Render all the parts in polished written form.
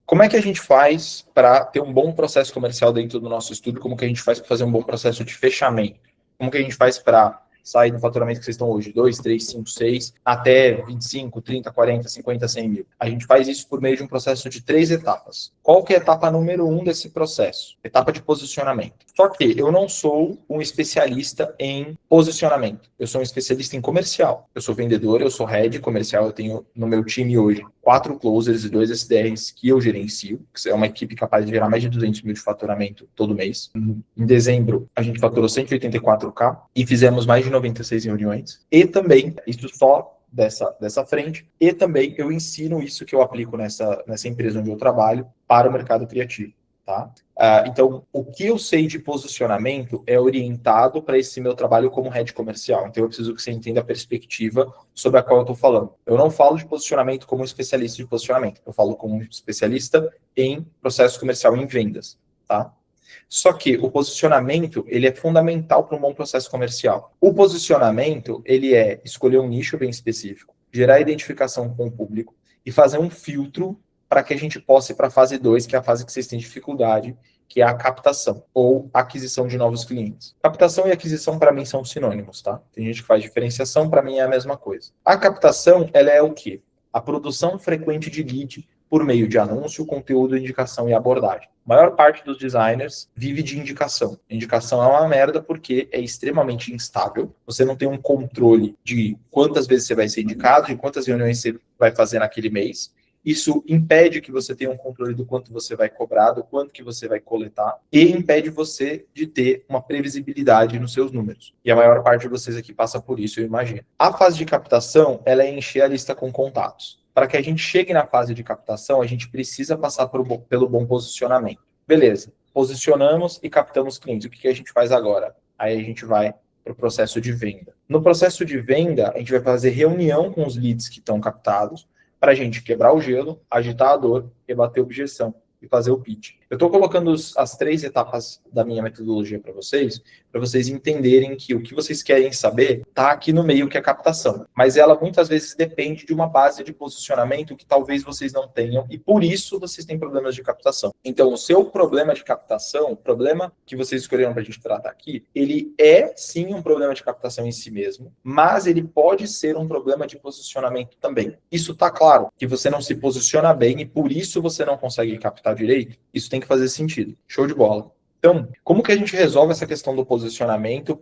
Como é que a gente faz para ter um bom processo comercial dentro do nosso estúdio? Como que a gente faz para fazer um bom processo de fechamento? Como que a gente faz para sair do faturamento que vocês estão hoje, 2, 3, 5, 6, até 25, 30, 40, 50, 100 mil? A gente faz isso por meio de um processo de 3 etapas. Qual que é a etapa número 1 desse processo? Etapa de posicionamento. Só que eu não sou um especialista em posicionamento. Eu sou um especialista em comercial. Eu sou vendedor, eu sou head comercial, eu tenho no meu time hoje 4 closers e 2 SDRs que eu gerencio, que é uma equipe capaz de gerar mais de 200 mil de faturamento todo mês. Em dezembro, a gente faturou 184K e fizemos mais de 96 reuniões. E também, isso só dessa frente, e também eu ensino isso que eu aplico nessa empresa onde eu trabalho para o mercado criativo. Tá? Então, o que eu sei de posicionamento é orientado para esse meu trabalho como head comercial. Então, eu preciso que você entenda a perspectiva sobre a qual eu estou falando. Eu não falo de posicionamento como um especialista de posicionamento. Eu falo como um especialista em processo comercial, em vendas. Tá? Só que o posicionamento, ele é fundamental para um bom processo comercial. O posicionamento, ele é escolher um nicho bem específico, gerar identificação com o público e fazer um filtro para que a gente possa ir para a fase 2, que é a fase que vocês têm dificuldade, que é a captação ou aquisição de novos clientes. Captação e aquisição, para mim, são sinônimos, tá? Tem gente que faz diferenciação, para mim é a mesma coisa. A captação, ela é o quê? A produção frequente de lead por meio de anúncio, conteúdo, indicação e abordagem. A maior parte dos designers vive de indicação. Indicação é uma merda porque é extremamente instável. Você não tem um controle de quantas vezes você vai ser indicado, de quantas reuniões você vai fazer naquele mês. Isso impede que você tenha um controle do quanto você vai cobrar, do quanto que você vai coletar, e impede você de ter uma previsibilidade nos seus números. E a maior parte de vocês aqui passa por isso, eu imagino. A fase de captação, ela é encher a lista com contatos. Para que a gente chegue na fase de captação, a gente precisa passar pelo bom posicionamento. Beleza, posicionamos e captamos clientes. O que a gente faz agora? Aí a gente vai para o processo de venda. No processo de venda, a gente vai fazer reunião com os leads que estão captados, para a gente quebrar o gelo, agitar a dor, rebater a objeção e fazer o pitch. Eu estou colocando as 3 etapas da minha metodologia para vocês entenderem que o que vocês querem saber está aqui no meio, que é a captação. Mas ela muitas vezes depende de uma base de posicionamento que talvez vocês não tenham, e por isso vocês têm problemas de captação. Então, o seu problema de captação, o problema que vocês escolheram para a gente tratar aqui, ele é sim um problema de captação em si mesmo, mas ele pode ser um problema de posicionamento também. Isso está claro, que você não se posiciona bem e por isso você não consegue captar direito. Isso tem que fazer sentido. Show de bola. Então, como que a gente resolve essa questão do posicionamento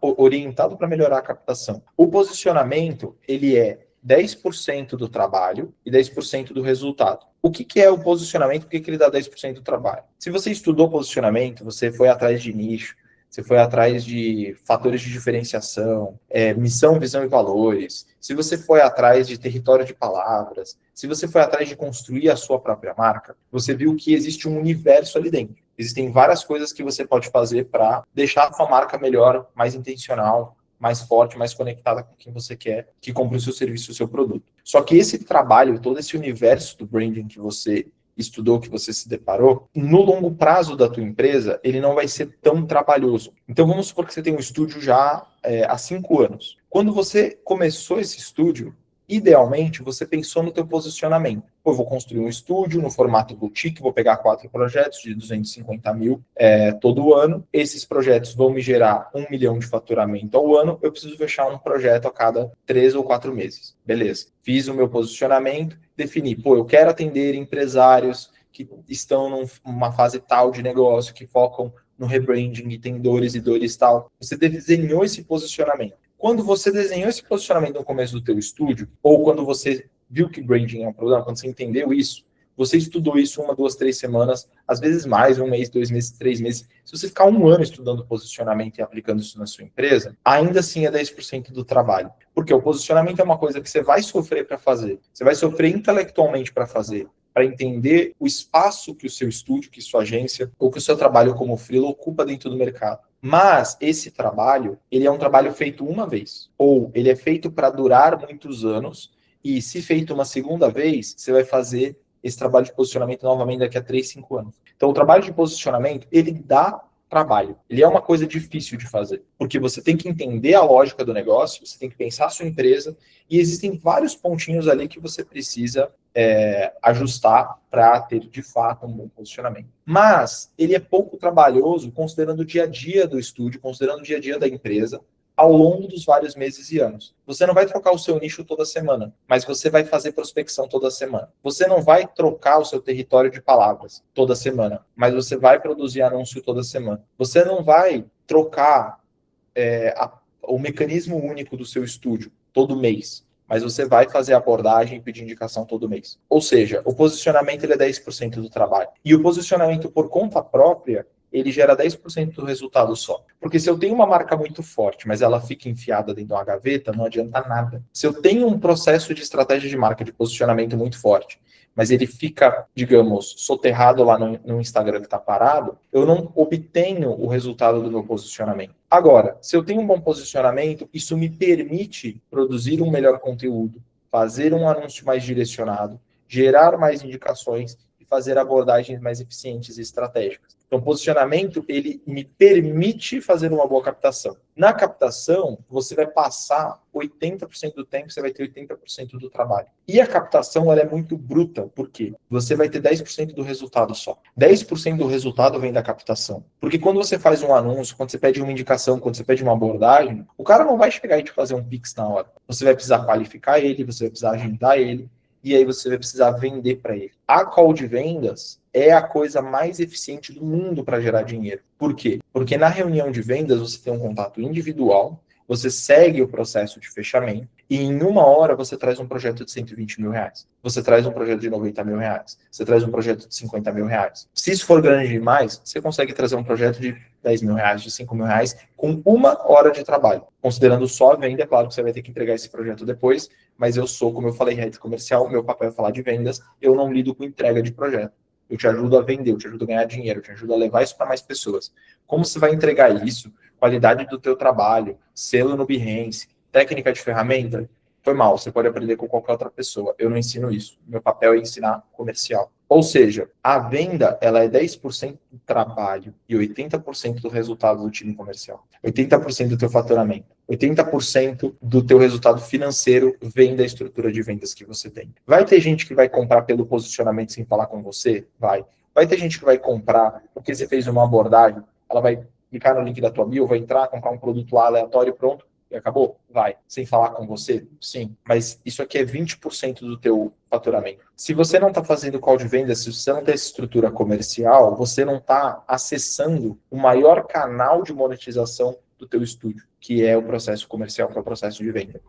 orientado para melhorar a captação? O posicionamento, ele é 10% do trabalho e 10% do resultado. O que é o posicionamento? Por que ele dá 10% do trabalho? Se você estudou posicionamento, você foi atrás de nicho, você foi atrás de fatores de diferenciação, missão, visão e valores, se você foi atrás de território de palavras, se você foi atrás de construir a sua própria marca, você viu que existe um universo ali dentro. Existem várias coisas que você pode fazer para deixar a sua marca melhor, mais intencional, mais forte, mais conectada com quem você quer que compre o seu serviço, o seu produto. Só que esse trabalho, todo esse universo do branding que você estudou, que você se deparou, no longo prazo da tua empresa, ele não vai ser tão trabalhoso. Então, vamos supor que você tem um estúdio já há 5 anos. Quando você começou esse estúdio, idealmente, você pensou no teu posicionamento. Eu vou construir um estúdio no formato boutique, vou pegar 4 projetos de 250 mil todo ano. Esses projetos vão me gerar 1 milhão de faturamento ao ano. Eu preciso fechar um projeto a cada 3 ou 4 meses. Beleza. Fiz o meu posicionamento, defini, eu quero atender empresários que estão numa fase tal de negócio, que focam no rebranding e tem dores e dores tal. Você desenhou esse posicionamento. Quando você desenhou esse posicionamento no começo do teu estúdio, ou quando você viu que branding é um problema, quando você entendeu isso, você estudou isso 1, 2, 3 semanas, às vezes mais, 1 mês, 2 meses, 3 meses. Se você ficar 1 ano estudando posicionamento e aplicando isso na sua empresa, ainda assim é 10% do trabalho. Porque o posicionamento é uma coisa que você vai sofrer para fazer. Você vai sofrer intelectualmente para fazer, para entender o espaço que o seu estúdio, que sua agência, ou que o seu trabalho como freela ocupa dentro do mercado. Mas esse trabalho, ele é um trabalho feito uma vez, ou ele é feito para durar muitos anos, e se feito uma segunda vez, você vai fazer esse trabalho de posicionamento novamente daqui a 3, 5 anos. Então, o trabalho de posicionamento, ele dá trabalho. Ele é uma coisa difícil de fazer, porque você tem que entender a lógica do negócio, você tem que pensar a sua empresa, e existem vários pontinhos ali que você precisa ajustar para ter, de fato, um bom posicionamento. Mas ele é pouco trabalhoso considerando o dia a dia do estúdio, considerando o dia a dia da empresa, ao longo dos vários meses e anos. Você não vai trocar o seu nicho toda semana, mas você vai fazer prospecção toda semana. Você não vai trocar o seu território de palavras toda semana, mas você vai produzir anúncio toda semana. Você não vai trocar o mecanismo único do seu estúdio todo mês, mas você vai fazer abordagem e pedir indicação todo mês. Ou seja, o posicionamento ele é 10% do trabalho. E o posicionamento por conta própria, ele gera 10% do resultado só. Porque se eu tenho uma marca muito forte, mas ela fica enfiada dentro de uma gaveta, não adianta nada. Se eu tenho um processo de estratégia de marca, de posicionamento muito forte, mas ele fica, digamos, soterrado lá no Instagram que está parado, eu não obtenho o resultado do meu posicionamento. Agora, se eu tenho um bom posicionamento, isso me permite produzir um melhor conteúdo, fazer um anúncio mais direcionado, gerar mais indicações e fazer abordagens mais eficientes e estratégicas. Então, posicionamento, ele me permite fazer uma boa captação. Na captação, você vai passar 80% do tempo, você vai ter 80% do trabalho. E a captação, ela é muito bruta. Por quê? Você vai ter 10% do resultado só. 10% do resultado vem da captação. Porque quando você faz um anúncio, quando você pede uma indicação, quando você pede uma abordagem, o cara não vai chegar e te fazer um Pix na hora. Você vai precisar qualificar ele, você vai precisar agendar ele, e aí você vai precisar vender para ele. A call de vendas é a coisa mais eficiente do mundo para gerar dinheiro. Por quê? Porque na reunião de vendas você tem um contato individual, você segue o processo de fechamento e em uma hora você traz um projeto de 120 mil reais. Você traz um projeto de 90 mil reais. Você traz um projeto de 50 mil reais. Se isso for grande demais, você consegue trazer um projeto de 10 mil reais, de 5 mil reais, com uma hora de trabalho. Considerando só a venda, é claro que você vai ter que entregar esse projeto depois, mas eu sou, como eu falei, head comercial, meu papel é falar de vendas, eu não lido com entrega de projeto. Eu te ajudo a vender, eu te ajudo a ganhar dinheiro, eu te ajudo a levar isso para mais pessoas. Como você vai entregar isso? Qualidade do teu trabalho, selo no Behance, técnica de ferramenta? Foi mal, você pode aprender com qualquer outra pessoa. Eu não ensino isso. Meu papel é ensinar comercial. Ou seja, a venda, ela é 10% do trabalho e 80% do resultado do time comercial. 80% do teu faturamento. 80% do teu resultado financeiro vem da estrutura de vendas que você tem. Vai ter gente que vai comprar pelo posicionamento sem falar com você? Vai. Vai ter gente que vai comprar porque você fez uma abordagem, ela vai clicar no link da tua bio, vai entrar, comprar um produto lá aleatório, pronto, e acabou? Vai. Sem falar com você? Sim. Mas isso aqui é 20% do teu faturamento. Se você não está fazendo call de venda, se você não tem essa estrutura comercial, você não está acessando o maior canal de monetização do teu estúdio, que é o processo comercial, que é o processo de venda.